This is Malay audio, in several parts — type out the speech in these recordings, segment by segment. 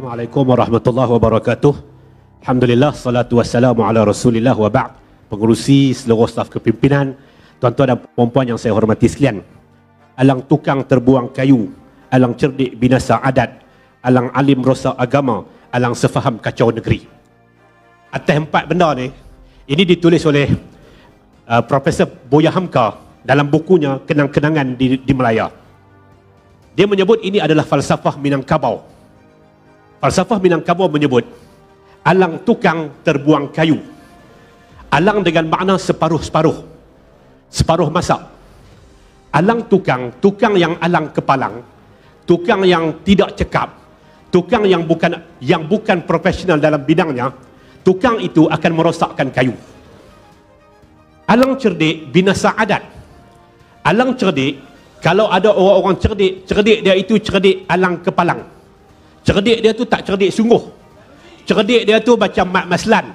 Assalamualaikum warahmatullahi wabarakatuh. Alhamdulillah, salatu wassalamu ala rasulillah wa ba'd. Pengurusi, seluruh staf kepimpinan, tuan-tuan dan puan-puan yang saya hormati sekalian. Alang tukang terbuang kayu, alang cerdik binasa adat, alang alim rosak agama, alang sefaham kacau negeri. Atas empat benda ni, ini ditulis oleh Profesor Buya Hamka dalam bukunya Kenang-Kenangan di Melaya. Dia menyebut ini adalah falsafah Minangkabau. Falsafah Minangkabau menyebut alang tukang terbuang kayu. Alang dengan makna separuh-separuh. Separuh masak. Alang tukang, tukang yang alang kepalang, tukang yang tidak cekap, tukang yang bukan profesional dalam bidangnya, tukang itu akan merosakkan kayu. Alang cerdik binasa adat. Alang cerdik, kalau ada orang-orang cerdik, cerdik dia itu cerdik alang kepalang. Cerdik dia tu tak cerdik sungguh. Cerdik dia tu macam Mat Maslan.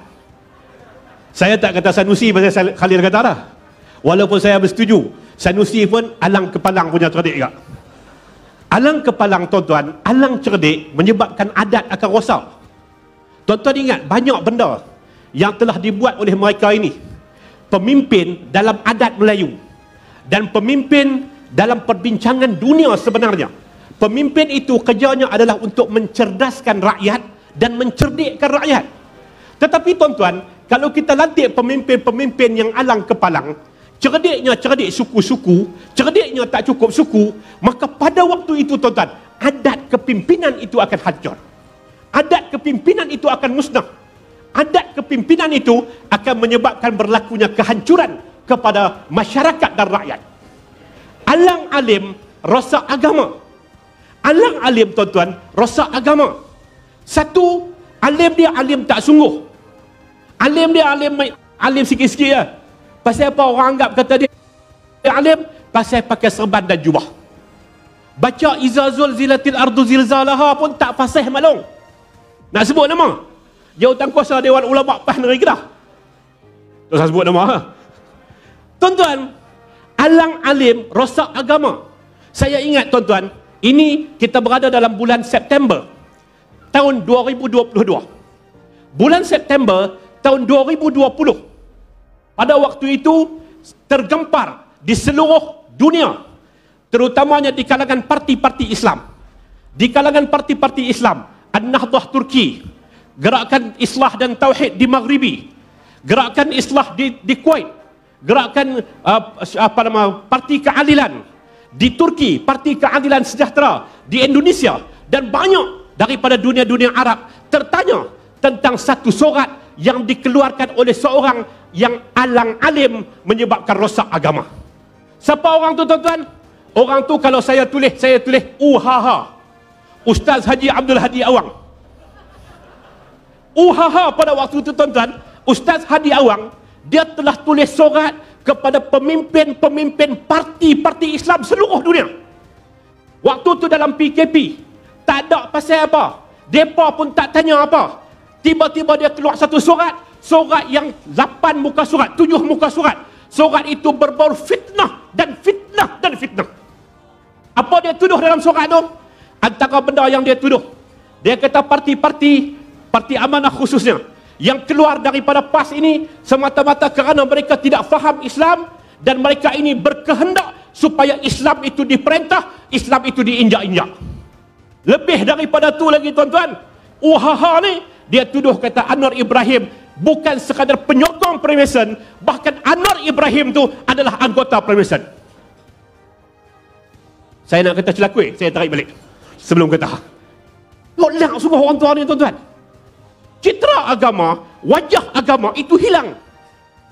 Saya tak kata Sanusi pasal Khalil kata dah. Walaupun saya bersetuju, Sanusi pun alang kepalang punya cerdik juga. Alang kepalang, tuan-tuan, alang cerdik menyebabkan adat akan rosak. Tuan-tuan ingat, banyak benda yang telah dibuat oleh mereka ini. Pemimpin dalam adat Melayu dan pemimpin dalam perbincangan dunia sebenarnya. Pemimpin itu kerjanya adalah untuk mencerdaskan rakyat dan mencerdikkan rakyat. Tetapi tuan-tuan, kalau kita lantik pemimpin-pemimpin yang alang kepalang, cerdiknya cerdik suku-suku, cerdiknya tak cukup suku, maka pada waktu itu tuan-tuan, adat kepimpinan itu akan hancur. Adat kepimpinan itu akan musnah. Adat kepimpinan itu akan menyebabkan berlakunya kehancuran kepada masyarakat dan rakyat. Alang alim rosak agama. Alang alim, tuan-tuan, rosak agama. Satu, alim dia alim tak sungguh. Alim dia alim sikit-sikit je. Pasal apa orang anggap kata dia alim? Pasal pakai serban dan jubah. Baca iza zulzilatil ardu zilzalaha pun tak fasih malung. Nak sebut nama Jawatankuasa Dewan Ulama PAS Negeri Kedah. Tak usah sebut nama. Tuan-tuan, alang alim rosak agama. Saya ingat, tuan-tuan, ini kita berada dalam bulan September tahun 2022. Bulan September tahun 2020. Pada waktu itu tergempar di seluruh dunia, terutamanya di kalangan parti-parti Islam. Di kalangan parti-parti Islam, An-Nahdah Turki, Gerakan Islah dan Tauhid di Maghribi, Gerakan Islah di Kuwait, Gerakan Parti Keadilan di Turki, Parti Keadilan Sejahtera di Indonesia, dan banyak daripada dunia-dunia Arab tertanya tentang satu surat yang dikeluarkan oleh seorang yang alang alim menyebabkan rosak agama. Siapa orang tu, tuan-tuan? Orang tu kalau saya tulis UHH, Ustaz Haji Abdul Hadi Awang. UHH pada waktu itu, tuan-tuan, Ustaz Hadi Awang, dia telah tulis surat kepada pemimpin-pemimpin parti-parti Islam seluruh dunia. Waktu tu dalam PKP, tak ada pasal apa. Mereka pun tak tanya apa. Tiba-tiba dia keluar satu surat yang 8 muka surat, 7 muka surat. Surat itu berbau fitnah dan fitnah dan fitnah. Apa dia tuduh dalam surat tu? Antara benda yang dia tuduh, dia kata parti amanah khususnya yang keluar daripada PAS ini semata-mata kerana mereka tidak faham Islam dan mereka ini berkehendak supaya Islam itu diperintah, Islam itu diinjak-injak. Lebih daripada tu lagi, tuan-tuan, UHH ni dia tuduh kata Anwar Ibrahim bukan sekadar penyokong Freemason, bahkan Anwar Ibrahim tu adalah anggota Freemason. Saya nak kata celakui, saya tarik balik sebelum kata lolak semua orang tua ni, tuan-tuan. Citra agama, wajah agama itu hilang.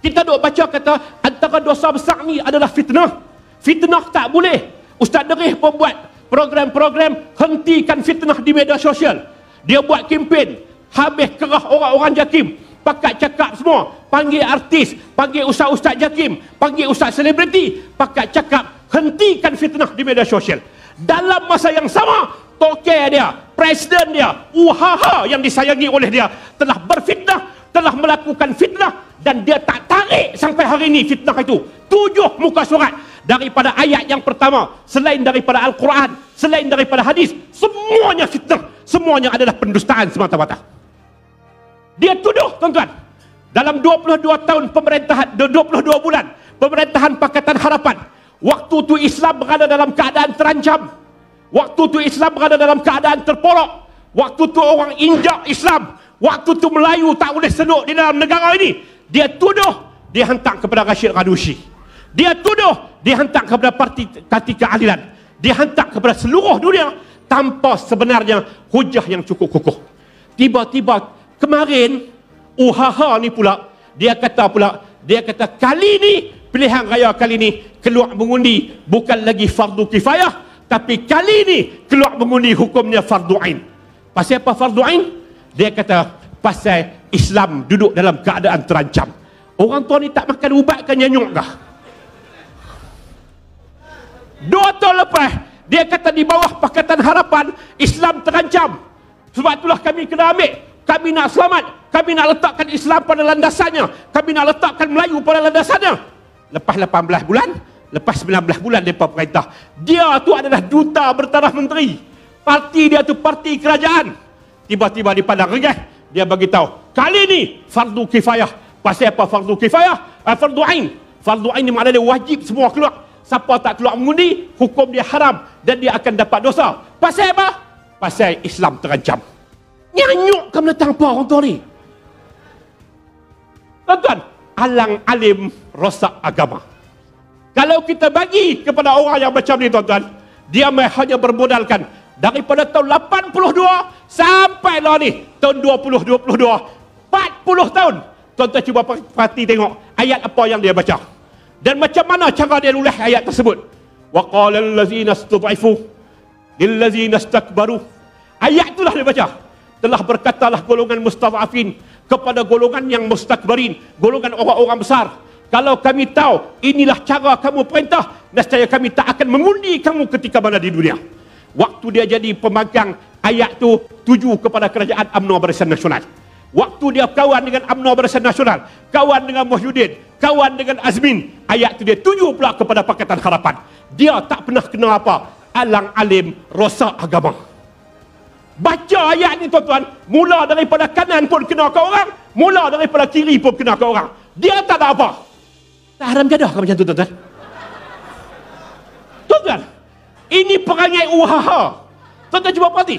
Kita duk baca kata antara dosa besar ni adalah fitnah. Fitnah tak boleh. Ustaz Derih pun buat program-program hentikan fitnah di media sosial. Dia buat kempen, habis kerah orang-orang JAKIM, pakat cakap semua, panggil artis, panggil ustaz-ustaz JAKIM, panggil ustaz selebriti, pakat cakap hentikan fitnah di media sosial. Dalam masa yang sama, tokoh dia, presiden dia, UHH yang disayangi oleh dia telah berfitnah, telah melakukan fitnah, dan dia tak tarik sampai hari ini fitnah itu. 7 muka surat daripada ayat yang pertama, selain daripada Al-Quran, selain daripada hadis, semuanya fitnah, semuanya adalah pendustaan semata-mata. Dia tuduh, tuan-tuan, dalam 22 tahun pemerintahan, 22 bulan pemerintahan Pakatan Harapan, waktu tu Islam berada dalam keadaan terancam, waktu tu Islam berada dalam keadaan terpolok, waktu tu orang injak Islam, waktu tu Melayu tak boleh senuk di dalam negara ini. Dia tuduh, dia hantar kepada Rashid Ghannouchi. Dia tuduh, dia hantar kepada parti keadilan. Dia hantar kepada seluruh dunia tanpa sebenarnya hujah yang cukup kukuh. Tiba-tiba kemarin UHH ni pula, dia kata kali ni, pilihan raya kali ni keluar mengundi bukan lagi fardu kifayah, tapi kali ni keluar mengundi hukumnya fardu ain. Pasal apa fardu ain? Dia kata pasal Islam duduk dalam keadaan terancam. Orang tua ni tak makan ubat ke nyanyuk kah? 2 tahun lepas, dia kata di bawah Pakatan Harapan Islam terancam. Sebab itulah kami kena ambil. Kami nak selamat, kami nak letakkan Islam pada landasannya, kami nak letakkan Melayu pada landasannya. Lepas 18 bulan, lepas 19 bulan mereka perintah, dia tu adalah duta bertaraf menteri, parti dia tu parti kerajaan. Tiba-tiba di Padang Rengas, dia bagi tahu kali ni fardu kifayah. Pasal apa fardu kifayah? Fardu ain. Fardu ain ni maknanya wajib semua keluar. Siapa tak keluar mengundi, hukum dia haram dan dia akan dapat dosa. Pasal apa? Pasal Islam terancam. Nyanyuk kamu datang apa orang tua ni? Tuan-tuan, alang alim rosak agama. Kalau kita bagi kepada orang yang macam ni, tuan-tuan, dia hanya bermodalkan daripada tahun 82 sampai lah ni tahun 2022, 40 tahun. Tuan-tuan cuba perhati tengok ayat apa yang dia baca dan macam mana cara dia nulis ayat tersebut. Wa qala allazina istud'ifu lil ladzina istakbaru. Ayat itulah dia baca. Telah berkatalah golongan mustad'afin kepada golongan yang mustakbarin, golongan orang-orang besar, kalau kami tahu inilah cara kamu perintah, nescaya kami tak akan mengundi kamu ketika mana di dunia. Waktu dia jadi pemegang ayat tu, tuju kepada kerajaan UMNO Barisan Nasional. Waktu dia kawan dengan UMNO Barisan Nasional, kawan dengan Muhyiddin, kawan dengan Azmin, ayat tu dia tuju pula kepada Pakatan Harapan. Dia tak pernah kena apa, alang alim rosak agama. Baca ayat ni, tuan-tuan, mula daripada kanan pun kena ke orang, mula daripada kiri pun kena ke orang. Dia tak ada apa. Tak haram jadah ke macam tu, tuan-tuan? Tuan-tuan, ini perangai UHH. Tuan-tuan cuba perhati.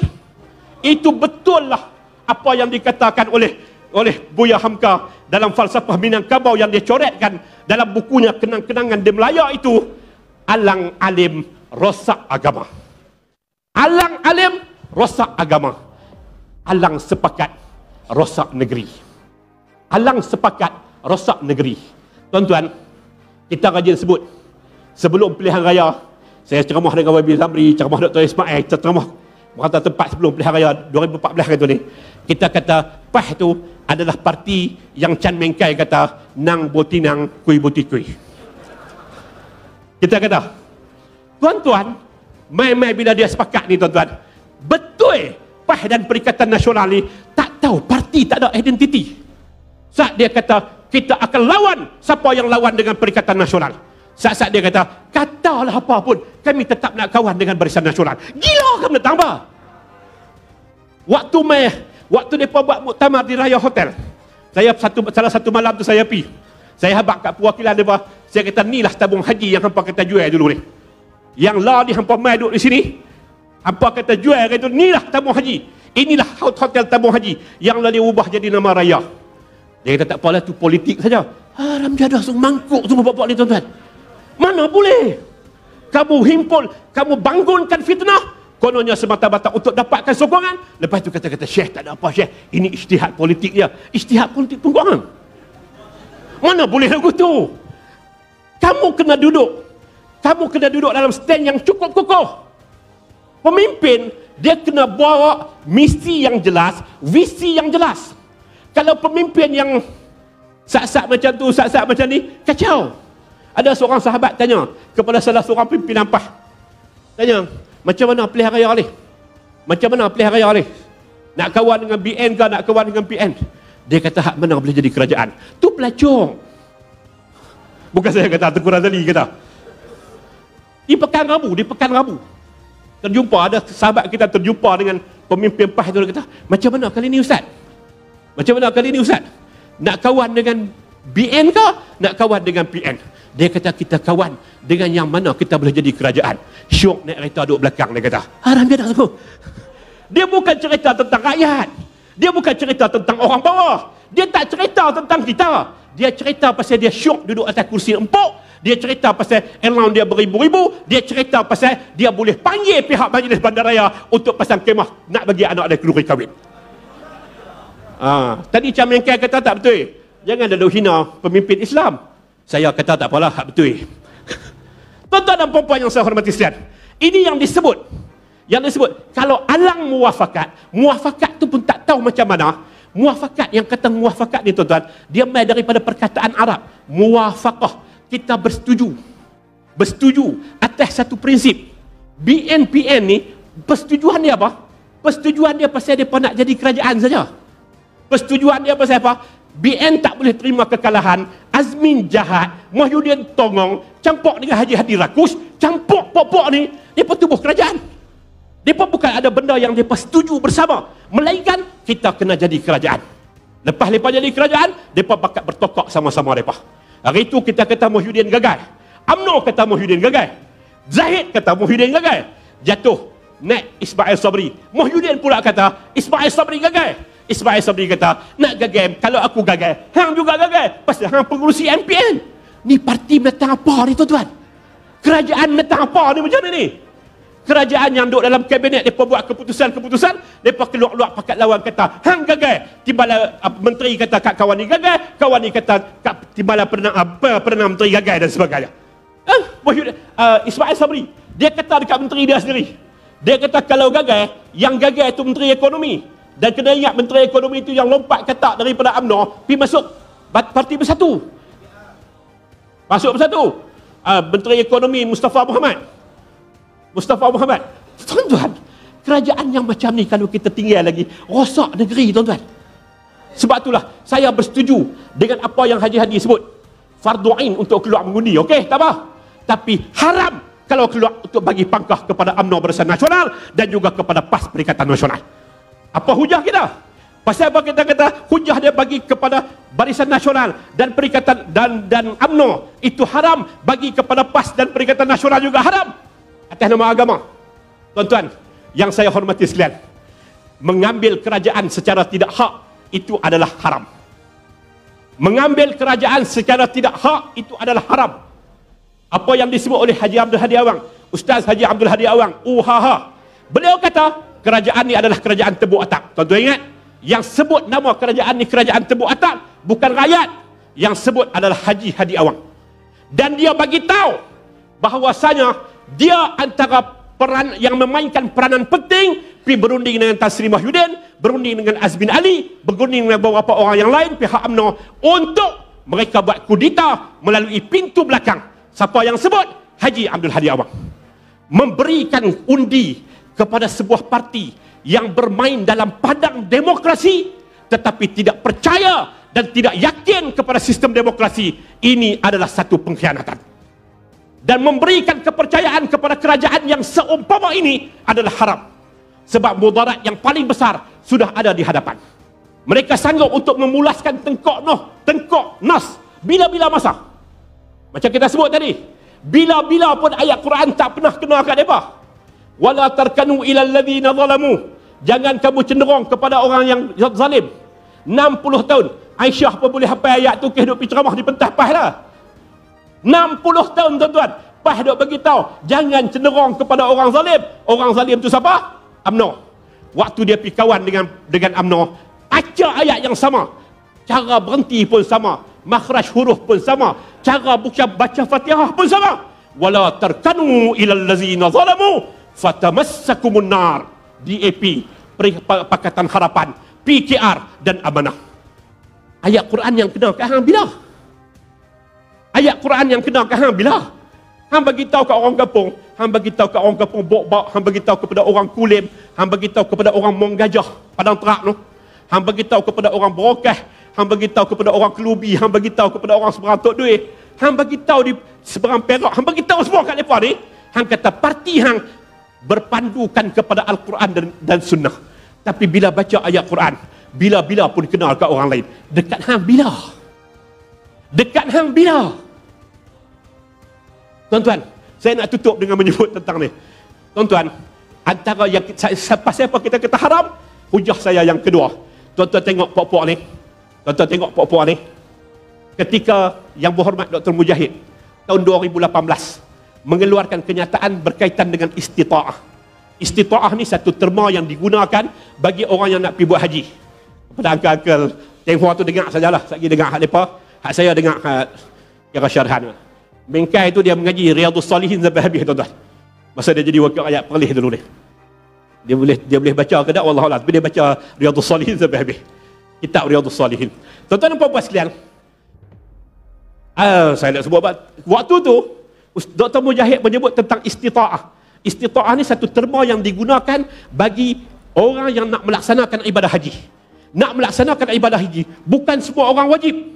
Itu betul lah apa yang dikatakan oleh Buya Hamka dalam falsafah Minangkabau yang dia coretkan dalam bukunya Kenang-kenangan di Melaya itu. Alang alim rosak agama. Alang alim rosak agama. Alang sepakat rosak negeri. Alang sepakat rosak negeri. Tuan-tuan, kita rajin sebut sebelum pilihan raya, saya ceramah dengan Wabi Zamri, ceramah Dr. Ismail, ceramah berkata tempat sebelum pilihan raya 2014 kata ni, kita kata PAS tu adalah parti yang Chan Mengkai kata nang botinang kui botikui. Kita kata, tuan-tuan, mai-mai bila dia sepakat ni, tuan-tuan, betul PAS dan Perikatan Nasional ni tak tahu, parti tak ada identiti. Saat dia kata kita akan lawan siapa yang lawan dengan Perikatan Nasional, saat-saat dia kata katalah apa pun kami tetap nak kawan dengan Barisan Nasional. Gila kamu nak tambah. Waktu mereka buat muktamar di Raya Hotel, saya salah satu malam tu saya pergi, saya habaq kat perwakilan mereka, saya kata inilah tabung haji yang hampa kata jual dulu ni, yang lah ni hampa mai duduk di sini, hampa kata jual kata inilah tabung haji, inilah hotel tabung haji yang lah dia ubah jadi nama raya. Dia kata tak apalah, tu politik saja. Haram jadah mangkuk semua bapak ni, tuan-tuan. Mana boleh kamu himpun, kamu bangunkan fitnah kononnya semata-mata untuk dapatkan sokongan, lepas tu kata-kata Syekh tak ada apa Syekh, ini ijtihad politik dia. Ijtihad politik pengguangan. Mana boleh lagu tu? Kamu kena duduk dalam stand yang cukup kokoh. Pemimpin dia kena bawa misi yang jelas, visi yang jelas. Kalau pemimpin yang sak-sak macam tu, sak-sak macam ni, kacau. Ada seorang sahabat tanya kepada salah seorang pimpinan PAS, tanya, macam mana pilihan raya ni? Macam mana pilihan raya ni? Nak kawan dengan BN ke nak kawan dengan PN? Dia kata hak mana boleh jadi kerajaan? Tu pelacur. Bukan saya kata, Tengku Razali kata. Di Pekan Rabu. terjumpa, ada sahabat kita terjumpa dengan pemimpin PAS itu, dia kata, macam mana kali ni Ustaz? Macam mana kali ni Ustaz? Nak kawan dengan BN ke? Nak kawan dengan PN? Dia kata, kita kawan dengan yang mana kita boleh jadi kerajaan. Syok naik kereta duduk belakang, dia kata. Haram dia dah aku. Dia bukan cerita tentang rakyat. Dia bukan cerita tentang orang bawah. Dia tak cerita tentang kita. Dia cerita pasal dia syok duduk atas kursi empuk. Dia cerita pasal allowance dia beribu-ribu. Dia cerita pasal dia boleh panggil pihak majlis bandaraya untuk pasang kemah nak bagi anak dia keluri kahwin. Tadi Cam Mengkai kata tak betul. Jangan ada hina pemimpin Islam. Saya kata tak apalah, tak betul. Tuan-tuan dan puan-puan yang saya hormati sekalian, ini yang disebut. Yang disebut, kalau alang muafakat tu pun tak tahu macam mana. Muafakat, yang kata muafakat ni tuan-tuan, dia mai daripada perkataan Arab. Muwafaqah, kita bersetuju. Bersetuju atas satu prinsip. BNPN ni, persetujuan dia apa? Persetujuan dia pasal dia nak jadi kerajaan saja. Persetujuan dia pasal apa? BN tak boleh terima kekalahan. Azmin jahat, Muhyiddin tongong, campur dengan Haji Hadi Rakus, campur pokok ni, dia pun tubuh kerajaan. Mereka bukan ada benda yang mereka setuju bersama, melainkan kita kena jadi kerajaan. Lepas mereka jadi kerajaan, mereka bakat bertokak sama-sama mereka. Hari itu kita kata Muhyiddin gagal, UMNO kata Muhyiddin gagal, Zahid kata Muhyiddin gagal, jatuh naik Ismail Sabri. Muhyiddin pula kata Ismail Sabri gagal. Ismail Sabri kata, nak gagal, kalau aku gagal, hang juga gagal, pasal hang pengurusi MPN. Ni parti menentang apa ni tuan-tuan? Kerajaan menentang apa ni macam ni? Kerajaan yang duduk dalam kabinet, mereka buat keputusan-keputusan, mereka keluar-keluar pakat lawan kata, hang gagal. Timbala menteri kata kat kawan ni gagal, kawan ni kata timbala Perdana Menteri gagal dan sebagainya. Ismail Sabri, dia kata dekat menteri dia sendiri. Dia kata kalau gagal, yang gagal itu Menteri Ekonomi. Dan kena ingat Menteri Ekonomi itu yang lompat katak daripada UMNO, pergi masuk Parti Bersatu. Masuk Bersatu. Menteri Ekonomi Mustafa Muhammad. Tuan-tuan, kerajaan yang macam ni kalau kita tinggal lagi, rosak negeri tuan-tuan. Sebab itulah saya bersetuju dengan apa yang Haji Hadi sebut. Fardu ain untuk keluar mengundi, okey, tak apa. Tapi haram kalau keluar untuk bagi pangkah kepada UMNO Barisan Nasional dan juga kepada PAS Perikatan Nasional. Apa hujah kita? Pasal apa kita kata hujah dia bagi kepada Barisan Nasional dan Perikatan dan UMNO itu haram, bagi kepada PAS dan Perikatan Nasional juga haram atas nama agama. Tuan-tuan yang saya hormati sekalian, mengambil kerajaan secara tidak hak itu adalah haram. Mengambil kerajaan secara tidak hak itu adalah haram. Apa yang disebut oleh Haji Abdul Hadi Awang, Ustaz Haji Abdul Hadi Awang, beliau kata kerajaan ni adalah kerajaan tebuk atap. Tuan-tuan ingat, yang sebut nama kerajaan ni kerajaan tebuk atap bukan rakyat, yang sebut adalah Haji Hadi Awang. Dan dia bagi tahu bahawasanya dia antara peran yang memainkan peranan penting pergi berunding dengan Tan Sri Muhyiddin, berunding dengan Azmin Ali, berunding dengan beberapa orang yang lain pihak UMNO untuk mereka buat kudeta melalui pintu belakang. Siapa yang sebut? Haji Abdul Hadi Awang. Memberikan undi kepada sebuah parti yang bermain dalam padang demokrasi tetapi tidak percaya dan tidak yakin kepada sistem demokrasi. Ini adalah satu pengkhianatan. Dan memberikan kepercayaan kepada kerajaan yang seumpama ini adalah haram. Sebab mudarat yang paling besar sudah ada di hadapan. Mereka sanggup untuk memulaskan tengkok Nas bila-bila masa. Macam kita sebut tadi, bila-bila pun ayat Quran tak pernah kena kat mereka. Wala tarkanu ilal ladzina zalamu. Jangan kamu cenderung kepada orang yang zalim. 60 tahun Aisyah pun boleh hafal ayat tu, ke duk pergi ceramah di pentas PAS dah. 60 tahun tuan-tuan, PAS duk bagi tahu jangan cenderung kepada orang zalim. Orang zalim tu siapa? UMNO. Waktu dia pergi kawan dengan UMNO, baca ayat yang sama, cara berhenti pun sama, makhraj huruf pun sama, cara baca Fatihah pun sama. Wala tarkanu ilal ladzina zalamu fatamassakumun nar. DAP, Pakatan Harapan, PKR dan Amanah. Ayat Quran yang kena ke hang bila? Ayat Quran yang kena ke hang bila? Hang bagi tahu kat orang kampung, hang bagi tahu kat orang kampung Bokbak, hang bagi tahu kepada orang Kulim, hang bagi tahu kepada orang Mong Gajah, Padang Terak tu. Hang bagi tahu kepada orang Berokah, hang bagi tahu kepada orang Kelubi, hang bagi tahu kepada orang Seberang Tok Duit, hang bagi tahu di Seberang Perak, hang bagi tahu semua kat depa ni. Hang kata parti hang berpandukan kepada Al-Quran dan Sunnah. Tapi bila baca ayat Quran, bila-bila pun kenal kat orang lain. Dekat hang bila? Dekat hang bila? Tuan-tuan, saya nak tutup dengan menyebut tentang ni. Tuan-tuan, antara yang pasal apa kita kata haram, hujah saya yang kedua. Tuan-tuan tengok puak-puak ni. Tuan-tuan tengok puak-puak ni. Ketika yang berhormat Dr. Mujahid tahun 2018 mengeluarkan kenyataan berkaitan dengan istita'ah. Istita'ah ni satu terma yang digunakan bagi orang yang nak pergi buat haji. Pada uncle-uncle Tionghoa tu dengar sajalah. Saya dengar hak mereka, hak saya dengar hak Kira Syarhan. Bengkai tu dia mengaji Riyadhus Salihin sampai habis, tuan-tuan. Masa dia jadi wakil rakyat Perlis dulu ni. Dia boleh baca ke tak, wallahualam, tapi dia baca Riyadhus Salihin sampai habis. Kitab Riyadhus Salihin. Tuan-tuan dan puan-puan sekalian, saya nak sebut waktu tu Dr. Mujahid menyebut tentang istita'ah. Istita'ah ni satu terma yang digunakan bagi orang yang nak melaksanakan ibadah haji. Nak melaksanakan ibadah haji, bukan semua orang wajib.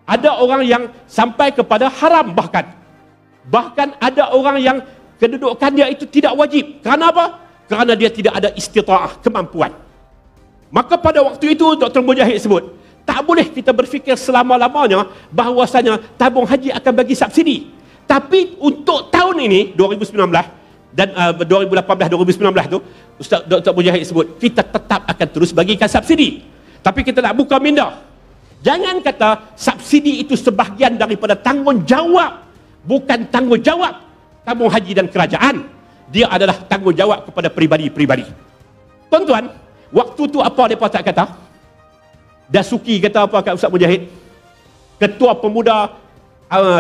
Ada orang yang sampai kepada haram bahkan. Bahkan ada orang yang kedudukan dia itu tidak wajib. Kerana apa? Kerana dia tidak ada istita'ah, kemampuan. Maka pada waktu itu Dr. Mujahid sebut, tak boleh kita berfikir selama-lamanya bahawasanya tabung haji akan bagi subsidi. Tapi untuk tahun ini 2019 dan 2018-2019 tu, Ustaz Dr. Mujahid sebut, kita tetap akan terus bagikan subsidi. Tapi kita nak buka minda. Jangan kata subsidi itu sebahagian daripada tanggungjawab. Bukan tanggungjawab tabung haji dan kerajaan. Dia adalah tanggungjawab kepada peribadi-peribadi. Tuan-tuan, waktu tu apa mereka tak kata? Dasuki kata apa kat Ustaz Mujahid? Ketua Pemuda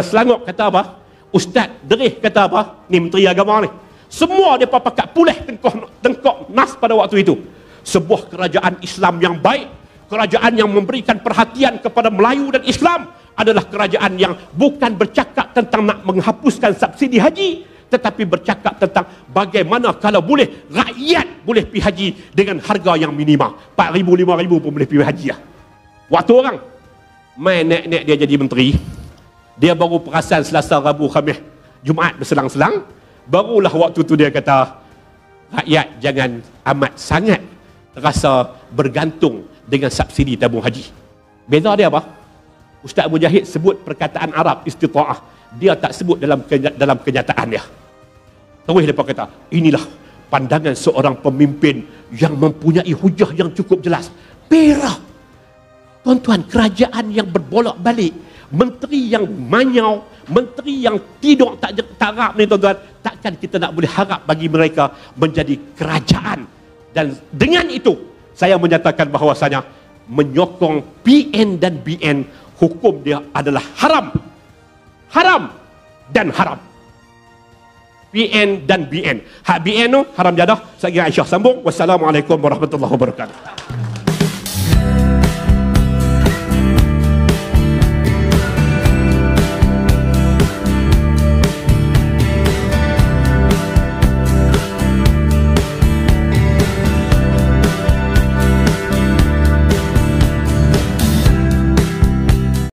Selangor kata apa? Ustaz Derih kata apa? Ni Menteri Agama ni. Semua mereka pakat pulih tengkok nas pada waktu itu. Sebuah kerajaan Islam yang baik, kerajaan yang memberikan perhatian kepada Melayu dan Islam, adalah kerajaan yang bukan bercakap tentang nak menghapuskan subsidi haji, tetapi bercakap tentang bagaimana kalau boleh rakyat boleh pergi haji dengan harga yang minima. 4,000, 5,000 pun boleh pergi haji lah. Waktu orang main naik-naik dia jadi menteri, dia baru perasan Selasa, Rabu, Khamis, Jumaat berselang-selang, barulah waktu tu dia kata rakyat jangan amat sangat terasa bergantung dengan subsidi tabung haji. Beza dia apa? Ustaz Mujahid sebut perkataan Arab istita'ah, dia tak sebut dalam kenyataan dia. Terus dia kata, inilah pandangan seorang pemimpin yang mempunyai hujah yang cukup jelas. Perak. Tuan-tuan, kerajaan yang berbolak-balik, menteri yang manyau, menteri yang tidur tak harap ni, tuan-tuan, takkan kita nak boleh harap bagi mereka menjadi kerajaan. Dan dengan itu saya menyatakan bahawasanya menyokong PN dan BN, hukum dia adalah haram. Haram dan haram. PN dan BN. Hak BN tu haram jadah. Saya kira Aisyah sambung. Wassalamualaikum warahmatullahi wabarakatuh.